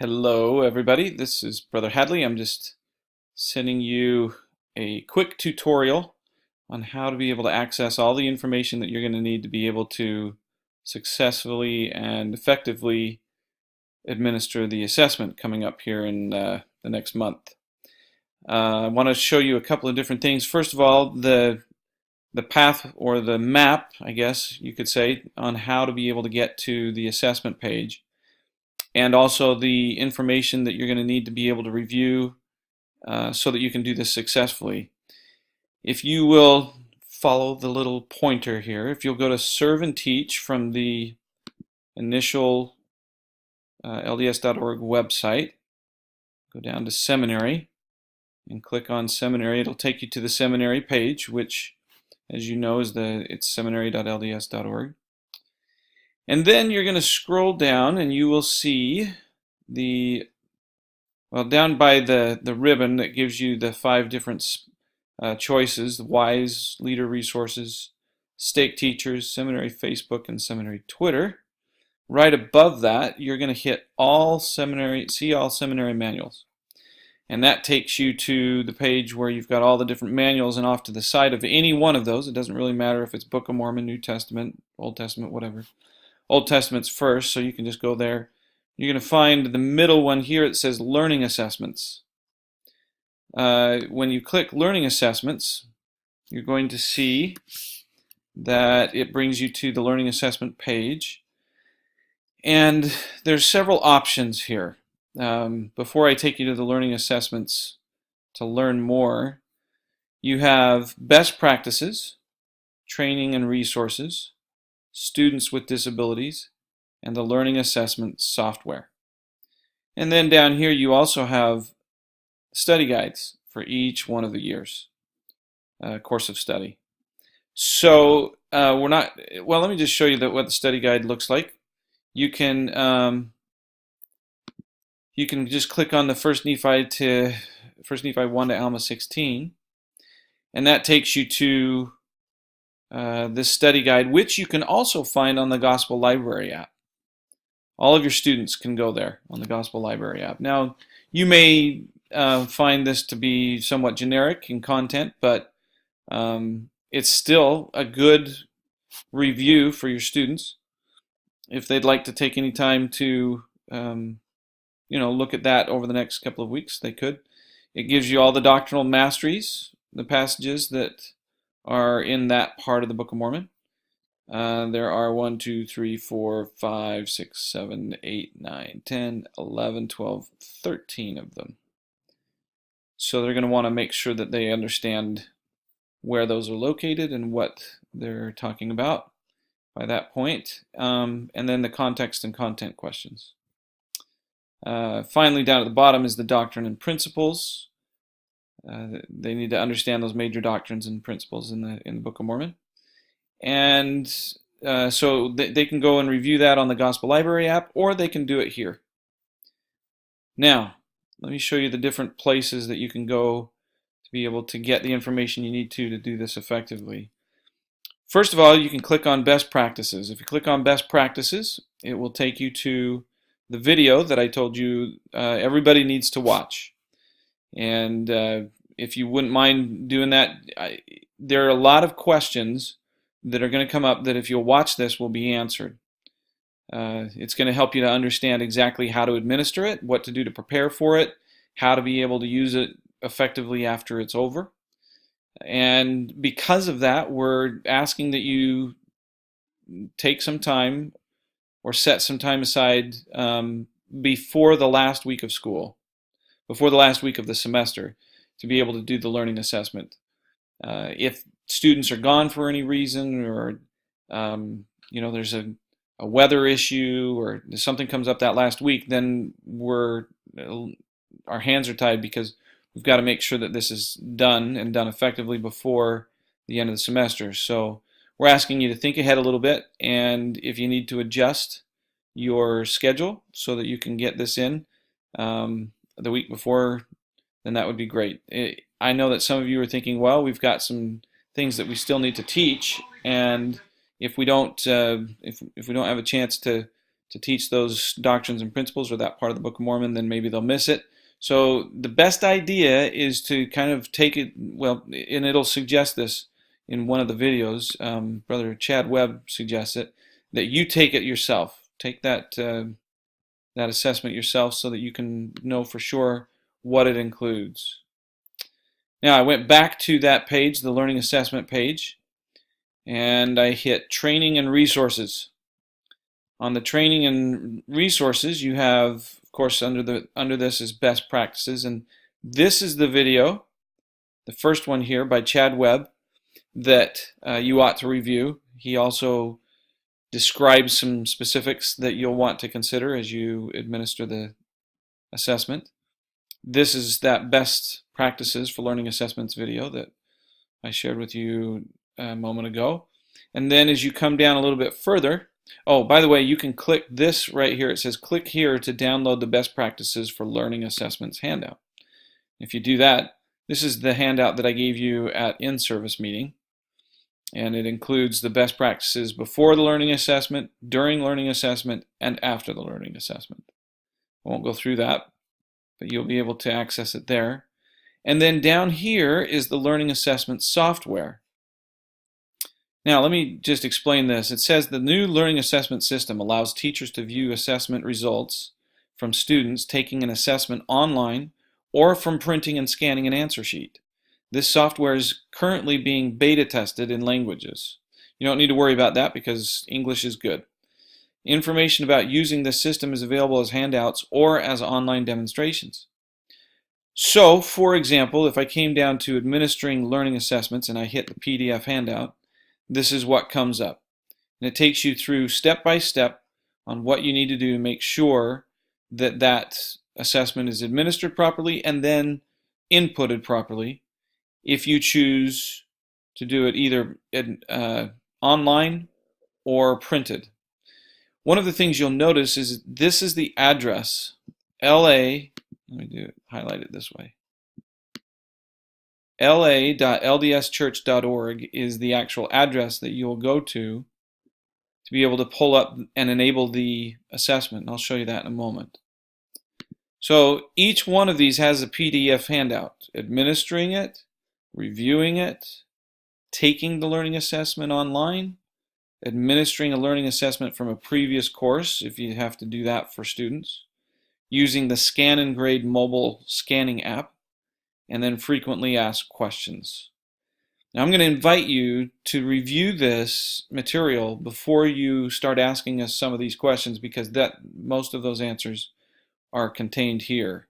Hello, everybody. This is Brother Hadley. I'm just sending you a quick tutorial on how to be able to access all the information that you're going to need to be able to successfully and effectively administer the assessment coming up here in the next month. I want to show you a couple of different things. First of all, the path or the map, I guess you could say, on how to be able to get to the assessment page, and also the information that you're going to need to be able to review so that you can do this successfully. If you will follow the little pointer here, if you'll go to Serve and Teach from the initial LDS.org website, go down to Seminary and click on Seminary. It'll take you to the Seminary page, which, as you know, it's seminary.lds.org. And then you're going to scroll down and you will see down by the ribbon that gives you the 5 different choices: the WISE, Leader Resources, Stake Teachers, Seminary Facebook, and Seminary Twitter. Right above that, you're going to hit see all seminary manuals. And that takes you to the page where you've got all the different manuals, and off to the side of any one of those, it doesn't really matter if it's Book of Mormon, New Testament, Old Testament, whatever. Old Testament's first, so you can just go there. You're going to find the middle one here. It says Learning Assessments. When you click Learning Assessments, you're going to see that it brings you to the Learning Assessment page. And there's several options here. Before I take you to the Learning Assessments to learn more, you have Best Practices, Training and Resources, Students with Disabilities, and the Learning Assessment Software. And then down here you also have study guides for each one of the years, course of study. So let me just show you what the study guide looks like. You can just click on the First Nephi 1 to Alma 16, and that takes you to this study guide, which you can also find on the Gospel Library app. All of your students can go there on the Gospel Library app. Now, you may find this to be somewhat generic in content, but it's still a good review for your students. If they'd like to take any time to look at that over the next couple of weeks, they could. It gives you all the doctrinal masteries, the passages that are in that part of the Book of Mormon. There are 1, 2, 3, 4, 5, 6, 7, 8, 9, 10, 11, 12, 13 of them. So they're going to want to make sure that they understand where those are located and what they're talking about by that point. And then the context and content questions. Finally, down at the bottom is the doctrine and principles. They need to understand those major doctrines and principles in the Book of Mormon. And so they can go and review that on the Gospel Library app, or they can do it here. Now, let me show you the different places that you can go to be able to get the information you need to do this effectively. First of all, you can click on Best Practices. If you click on Best Practices, it will take you to the video that I told you everybody needs to watch. And if you wouldn't mind doing that, there are a lot of questions that are going to come up that if you'll watch this will be answered. It's going to help you to understand exactly how to administer it, what to do to prepare for it, how to be able to use it effectively after it's over. And because of that, we're asking that you take some time or set some time aside before the last week of school, before the last week of the semester, to be able to do the learning assessment. If students are gone for any reason, or there's a weather issue, or something comes up that last week, then our hands are tied, because we've got to make sure that this is done and done effectively before the end of the semester. So we're asking you to think ahead a little bit, and if you need to adjust your schedule so that you can get this in the week before, then that would be great. I know that some of you are thinking, well, we've got some things that we still need to teach, and if we don't have a chance to to teach those doctrines and principles or that part of the Book of Mormon, then maybe they'll miss it. So the best idea is to kind of take it, well, and it'll suggest this in one of the videos, Brother Chad Webb suggests it, that you take it yourself. Take that assessment yourself so that you can know for sure what it includes. Now I went back to that page, the Learning Assessment page, and I hit Training and Resources. On the Training and Resources, you have, of course, under this is Best Practices, and this is the video, the first one here by Chad Webb, that you ought to review. He also describes some specifics that you'll want to consider as you administer the assessment. This is that Best Practices for Learning Assessments video that I shared with you a moment ago. And then as you come down a little bit further, oh, by the way, you can click this right here. It says click here to download the Best Practices for Learning Assessments handout. If you do that, this is the handout that I gave you at in-service meeting. And it includes the best practices before the learning assessment, during learning assessment, and after the learning assessment. I won't go through that, but you'll be able to access it there. And then down here is the learning assessment software. Now let me just explain this. It says the new learning assessment system allows teachers to view assessment results from students taking an assessment online or from printing and scanning an answer sheet. This software is currently being beta tested in languages. You don't need to worry about that because English is good. Information about using this system is available as handouts or as online demonstrations. So, for example, if I came down to administering learning assessments and I hit the PDF handout, this is what comes up. And it takes you through step by step on what you need to do to make sure that that assessment is administered properly and then inputted properly, if you choose to do it either online or printed. One of the things you'll notice is this is the address, LA, let me highlight it this way. la.ldschurch.org is the actual address that you'll go to be able to pull up and enable the assessment. And I'll show you that in a moment. So each one of these has a PDF handout, administering it, reviewing it, taking the learning assessment online, administering a learning assessment from a previous course if you have to do that for students, using the Scan and Grade mobile scanning app, and then frequently asked questions. Now I'm going to invite you to review this material before you start asking us some of these questions because most of those answers are contained here.